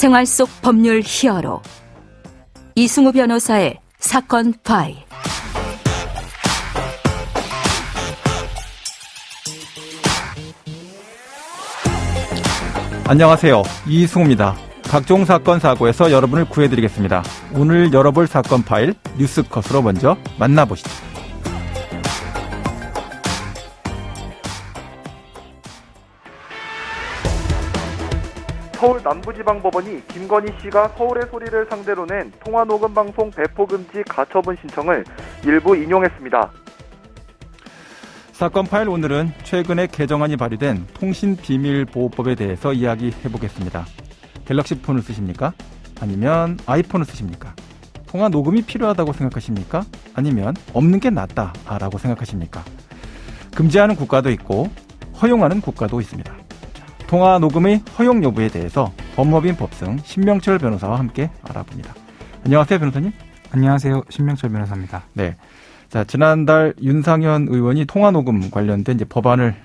생활 속 법률 히어로 이승우 변호사의 사건 파일. 안녕하세요. 이승우입니다. 각종 사건 사고에서 여러분을 구해드리겠습니다. 오늘 열어볼 사건 파일 뉴스컷으로 먼저 만나보시죠. 서울 남부지방법원이 김건희 씨가 서울의 소리를 상대로 낸 통화녹음 방송 배포금지 가처분 신청을 일부 인용했습니다. 사건 파일 오늘은 최근에 개정안이 발의된 통신비밀보호법에 대해서 이야기해보겠습니다. 갤럭시 폰을 쓰십니까? 아니면 아이폰을 쓰십니까? 통화 녹음이 필요하다고 생각하십니까? 아니면 없는 게 낫다라고 생각하십니까? 금지하는 국가도 있고 허용하는 국가도 있습니다. 통화 녹음의 허용 여부에 대해서 법무법인 법승 신명철 변호사와 함께 알아봅니다. 안녕하세요, 변호사님. 안녕하세요, 신명철 변호사입니다. 네. 자, 지난달 윤상현 의원이 통화 녹음 관련된 이제 법안을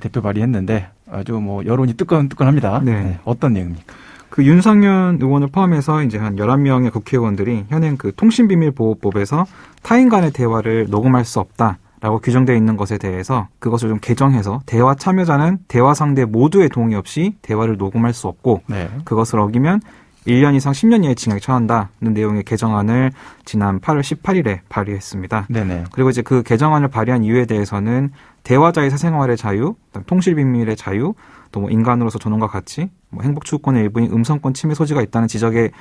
대표 발의했는데 아주 여론이 뜨끈뜨끈합니다. 네. 어떤 내용입니까? 그 윤상현 의원을 포함해서 이제 한 11명의 국회의원들이 현행 그 통신비밀보호법에서 타인 간의 대화를 녹음할 수 없다라고 규정되어 있는 것에 대해서 그것을 좀 개정해서 대화 참여자는 대화 상대 모두의 동의 없이 대화를 녹음할 수 없고 그것을 어기면 1년 이상 10년 이하의 징역에 처한다는 내용의 개정안을 지난 8월 18일에 발의했습니다. 네네. 그리고 이제 그 개정안을 발의한 이유에 대해서는 대화자의 사생활의 자유, 통실비밀의 자유, 또 인간으로서 존엄과 가치, 행복추구권의 일부인 음성권 침해 소지가 있다는 지적을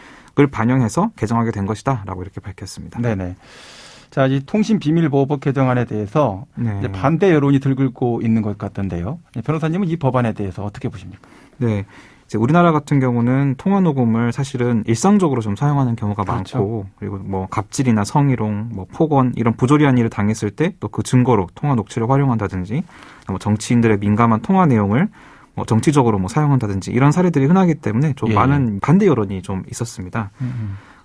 반영해서 개정하게 된 것이다라고 이렇게 밝혔습니다. 네네. 자, 이 통신비밀보호법 개정안에 대해서 이제 반대 여론이 들끓고 있는 것 같던데요. 변호사님은 이 법안에 대해서 어떻게 보십니까? 네. 이제 우리나라 같은 경우는 통화 녹음을 사실은 일상적으로 좀 사용하는 경우가 많고, 그리고 갑질이나 성희롱, 폭언 이런 부조리한 일을 당했을 때 또 그 증거로 통화 녹취를 활용한다든지, 정치인들의 민감한 통화 내용을 정치적으로 사용한다든지 이런 사례들이 흔하기 때문에 좀 많은 반대 여론이 좀 있었습니다.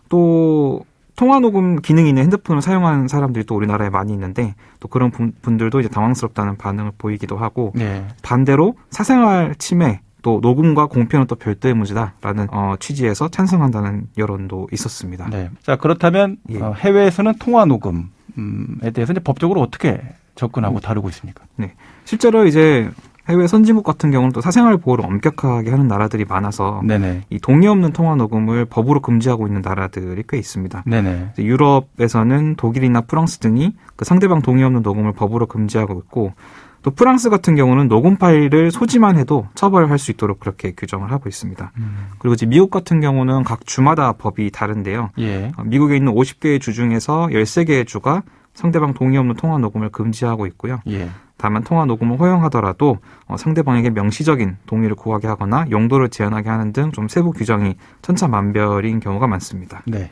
또 통화 녹음 기능이 있는 핸드폰을 사용하는 사람들이 또 우리나라에 많이 있는데 또 그런 분들도 이제 당황스럽다는 반응을 보이기도 하고 반대로 사생활 침해 또 녹음과 공표는 또 별도의 문제다라는 취지에서 찬성한다는 여론도 있었습니다. 네. 자, 그렇다면 해외에서는 통화 녹음에 대해서 이제 법적으로 어떻게 접근하고 다루고 있습니까? 네. 실제로 이제 해외 선진국 같은 경우는 또 사생활 보호를 엄격하게 하는 나라들이 많아서 이 동의 없는 통화 녹음을 법으로 금지하고 있는 나라들이 꽤 있습니다. 네네. 유럽에서는 독일이나 프랑스 등이 그 상대방 동의 없는 녹음을 법으로 금지하고 있고 또 프랑스 같은 경우는 녹음 파일을 소지만 해도 처벌할 수 있도록 그렇게 규정을 하고 있습니다. 그리고 이제 미국 같은 경우는 각 주마다 법이 다른데요. 미국에 있는 50개의 주 중에서 13개의 주가 상대방 동의 없는 통화 녹음을 금지하고 있고요. 다만 통화 녹음을 허용하더라도 상대방에게 명시적인 동의를 구하게 하거나 용도를 제한하게 하는 등 좀 세부 규정이 천차만별인 경우가 많습니다. 네.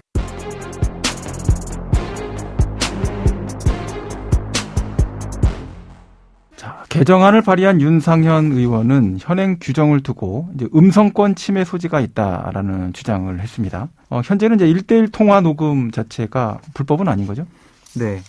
자, 개정안을 발의한 윤상현 의원은 현행 규정을 두고 이제 음성권 침해 소지가 있다라는 주장을 했습니다. 현재는 이제 1대1 통화 녹음 자체가 불법은 아닌 거죠? 네.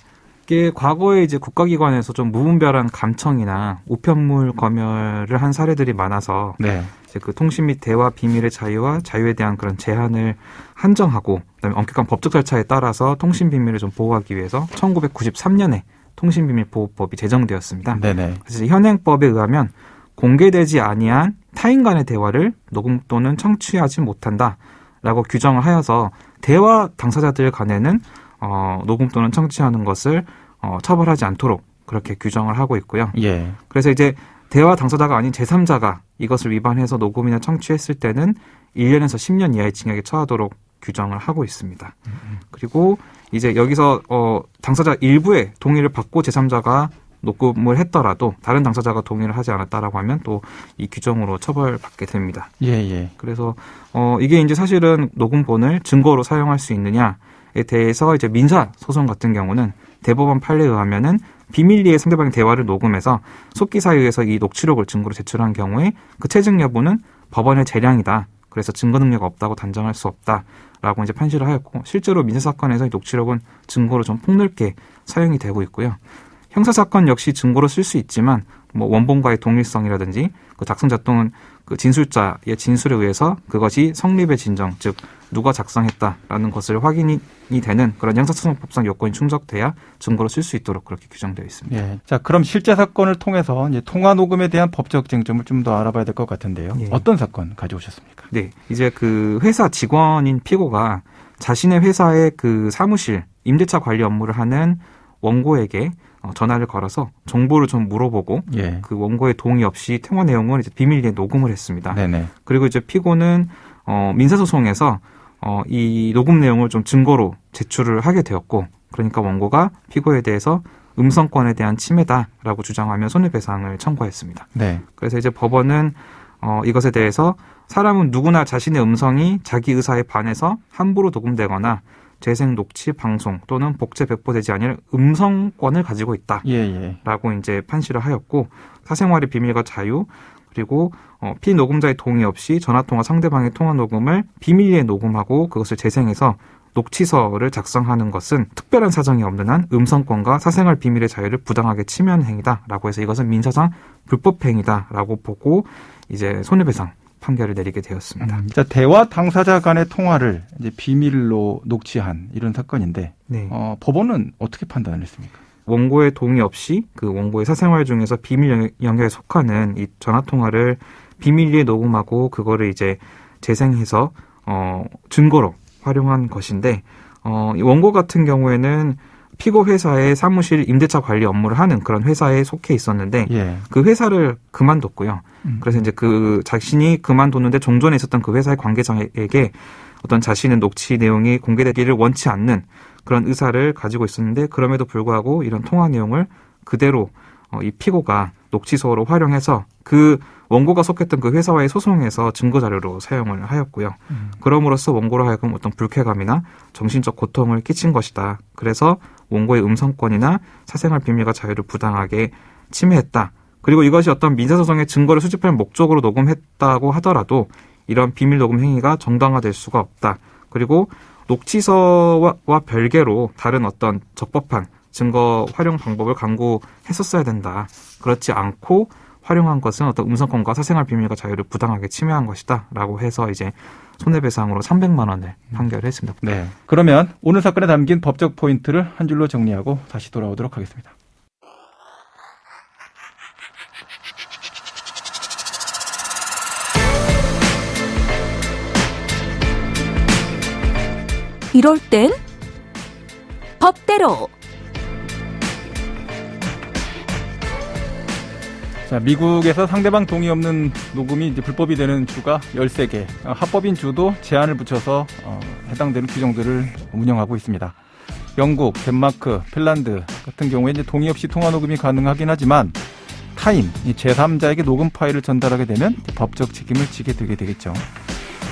이게 과거에 이제 국가기관에서 좀 무분별한 감청이나 우편물 검열을 한 사례들이 많아서 이제 그 통신 및 대화 비밀의 자유와 자유에 대한 그런 제한을 한정하고 그다음에 엄격한 법적 절차에 따라서 통신 비밀을 좀 보호하기 위해서 1993년에 통신비밀보호법이 제정되었습니다. 그래서 현행법에 의하면 공개되지 아니한 타인 간의 대화를 녹음 또는 청취하지 못한다라고 규정을 하여서 대화 당사자들 간에는 녹음 또는 청취하는 것을 처벌하지 않도록 그렇게 규정을 하고 있고요. 그래서 이제 대화 당사자가 아닌 제3자가 이것을 위반해서 녹음이나 청취했을 때는 1년에서 10년 이하의 징역에 처하도록 규정을 하고 있습니다. 그리고 이제 여기서 당사자 일부의 동의를 받고 제3자가 녹음을 했더라도 다른 당사자가 동의를 하지 않았다라고 하면 또 이 규정으로 처벌받게 됩니다. 그래서 이게 이제 사실은 녹음본을 증거로 사용할 수 있느냐에 대해서 이제 민사 소송 같은 경우는 대법원 판례에 의하면은 비밀리에 상대방의 대화를 녹음해서 속기사유에서 이 녹취록을 증거로 제출한 경우에 그 채증 여부는 법원의 재량이다. 그래서 증거 능력 없다고 단정할 수 없다라고 이제 판시를 하였고 실제로 민사 사건에서 이 녹취록은 증거로 좀 폭넓게 사용이 되고 있고요. 형사사건 역시 증거로 쓸 수 있지만 뭐 원본과의 동일성이라든지 그 작성자 또는 그 진술자의 진술에 의해서 그것이 성립의 진정, 즉 누가 작성했다라는 것을 확인이 되는 그런 형사소송법상 요건이 충족돼야 증거로 쓸 수 있도록 그렇게 규정되어 있습니다. 예. 자, 그럼 실제 사건을 통해서 이제 통화 녹음에 대한 법적 쟁점을 좀 더 알아봐야 될 것 같은데요. 예. 어떤 사건 가져오셨습니까? 네, 이제 그 회사 직원인 피고가 자신의 회사의 그 사무실 임대차 관리 업무를 하는 원고에게 전화를 걸어서 정보를 좀 물어보고 예. 그 원고의 동의 없이 통화 내용을 이제 비밀리에 녹음을 했습니다. 네네. 그리고 이제 피고는 민사소송에서 이 녹음 내용을 좀 증거로 제출을 하게 되었고, 그러니까 원고가 피고에 대해서 음성권에 대한 침해다라고 주장하며 손해배상을 청구했습니다. 네. 그래서 이제 법원은 이것에 대해서 사람은 누구나 자신의 음성이 자기 의사에 반해서 함부로 녹음되거나 재생 녹취, 방송 또는 복제 배포되지 않을 음성권을 가지고 있다라고 예. 이제 판시를 하였고, 사생활의 비밀과 자유 그리고 피녹음자의 동의 없이 전화통화 상대방의 통화 녹음을 비밀리에 녹음하고 그것을 재생해서 녹취서를 작성하는 것은 특별한 사정이 없는 한 음성권과 사생활 비밀의 자유를 부당하게 침해하는 행위다라고 해서 이것은 민사상 불법 행위다라고 보고 이제 손해배상 판결을 내리게 되었습니다. 자, 대화 당사자 간의 통화를 이제 비밀로 녹취한 이런 사건인데, 네. 법원은 어떻게 판단을 했습니까? 원고의 동의 없이 그 원고의 사생활 중에서 비밀 영역에 속하는 이 전화 통화를 비밀리에 녹음하고 그거를 이제 재생해서 증거로 활용한 것인데, 이 원고 같은 경우에는 피고 회사의 사무실 임대차 관리 업무를 하는 그런 회사에 속해 있었는데 예. 그 회사를 그만뒀고요. 그래서 이제 그 자신이 그만뒀는데 종전에 있었던 그 회사의 관계자에게 어떤 자신의 녹취 내용이 공개되기를 원치 않는 그런 의사를 가지고 있었는데, 그럼에도 불구하고 이런 통화 내용을 그대로 이 피고가 녹취서로 활용해서 그 원고가 속했던 그 회사와의 소송에서 증거자료로 사용을 하였고요. 그럼으로써 원고로 하여금 어떤 불쾌감이나 정신적 고통을 끼친 것이다. 그래서 원고의 음성권이나 사생활 비밀과 자유를 부당하게 침해했다. 그리고 이것이 어떤 민사소송의 증거를 수집할 목적으로 녹음했다고 하더라도 이런 비밀 녹음 행위가 정당화될 수가 없다. 그리고 녹취서와 별개로 다른 어떤 적법한 증거 활용 방법을 강구했었어야 된다. 그렇지 않고 활용한 것은 어떤 음성권과 사생활 비밀과 자유를 부당하게 침해한 것이다. 라고 해서 이제 손해배상으로 300만 원을 판결을 했습니다. 네. 그러면 오늘 사건에 담긴 법적 포인트를 한 줄로 정리하고 다시 돌아오도록 하겠습니다. 이럴 땐 법대로. 자, 미국에서 상대방 동의 없는 녹음이 이제 불법이 되는 주가 13개, 합법인 주도 제한을 붙여서 해당되는 규정들을 운영하고 있습니다. 영국, 덴마크, 핀란드 같은 경우에 이제 동의 없이 통화 녹음이 가능하긴 하지만 타인, 제3자에게 녹음 파일을 전달하게 되면 법적 책임을 지게 되겠죠.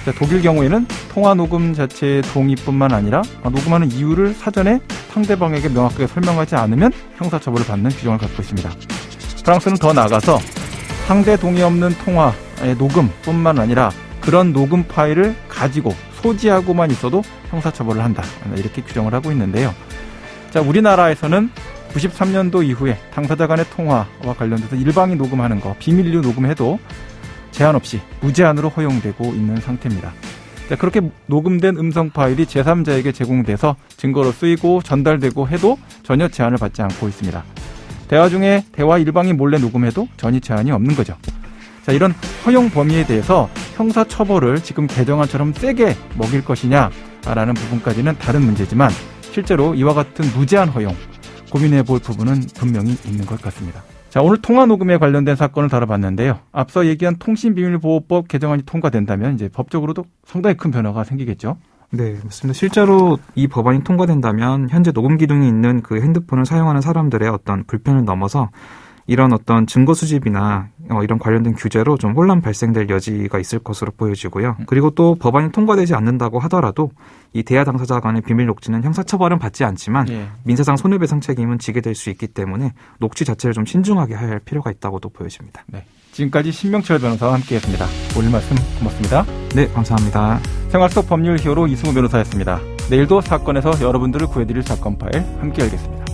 자, 독일 경우에는 통화 녹음 자체의 동의뿐만 아니라 녹음하는 이유를 사전에 상대방에게 명확하게 설명하지 않으면 형사처벌을 받는 규정을 갖고 있습니다. 프랑스는 더 나아가서 상대 동의 없는 통화의 녹음뿐만 아니라 그런 녹음 파일을 가지고 소지하고만 있어도 형사처벌을 한다. 이렇게 규정을 하고 있는데요. 자, 우리나라에서는 93년도 이후에 당사자 간의 통화와 관련돼서 일방이 녹음하는 거, 비밀로 녹음해도 제한 없이 무제한으로 허용되고 있는 상태입니다. 자, 그렇게 녹음된 음성 파일이 제3자에게 제공돼서 증거로 쓰이고 전달되고 해도 전혀 제한을 받지 않고 있습니다. 대화 중에 대화 일방이 몰래 녹음해도 전혀 제한이 없는 거죠. 자, 이런 허용 범위에 대해서 형사처벌을 지금 개정안처럼 세게 먹일 것이냐라는 부분까지는 다른 문제지만 실제로 이와 같은 무제한 허용 고민해 볼 부분은 분명히 있는 것 같습니다. 자, 오늘 통화 녹음에 관련된 사건을 다뤄봤는데요. 앞서 얘기한 통신비밀보호법 개정안이 통과된다면 이제 법적으로도 상당히 큰 변화가 생기겠죠. 네, 맞습니다. 실제로 이 법안이 통과된다면 현재 녹음 기능이 있는 그 핸드폰을 사용하는 사람들의 어떤 불편을 넘어서 이런 어떤 증거 수집이나 이런 관련된 규제로 좀 혼란 발생될 여지가 있을 것으로 보여지고요. 그리고 또 법안이 통과되지 않는다고 하더라도 이 대화 당사자 간의 비밀 녹취는 형사처벌은 받지 않지만 민사상 손해배상 책임은 지게 될 수 있기 때문에 녹취 자체를 좀 신중하게 할 필요가 있다고도 보여집니다. 네, 지금까지 신명철 변호사와 함께했습니다. 오늘 말씀 고맙습니다. 네, 감사합니다. 생활 속 법률 히어로 이승우 변호사였습니다. 내일도 사건에서 여러분들을 구해드릴 사건 파일 함께 알겠습니다.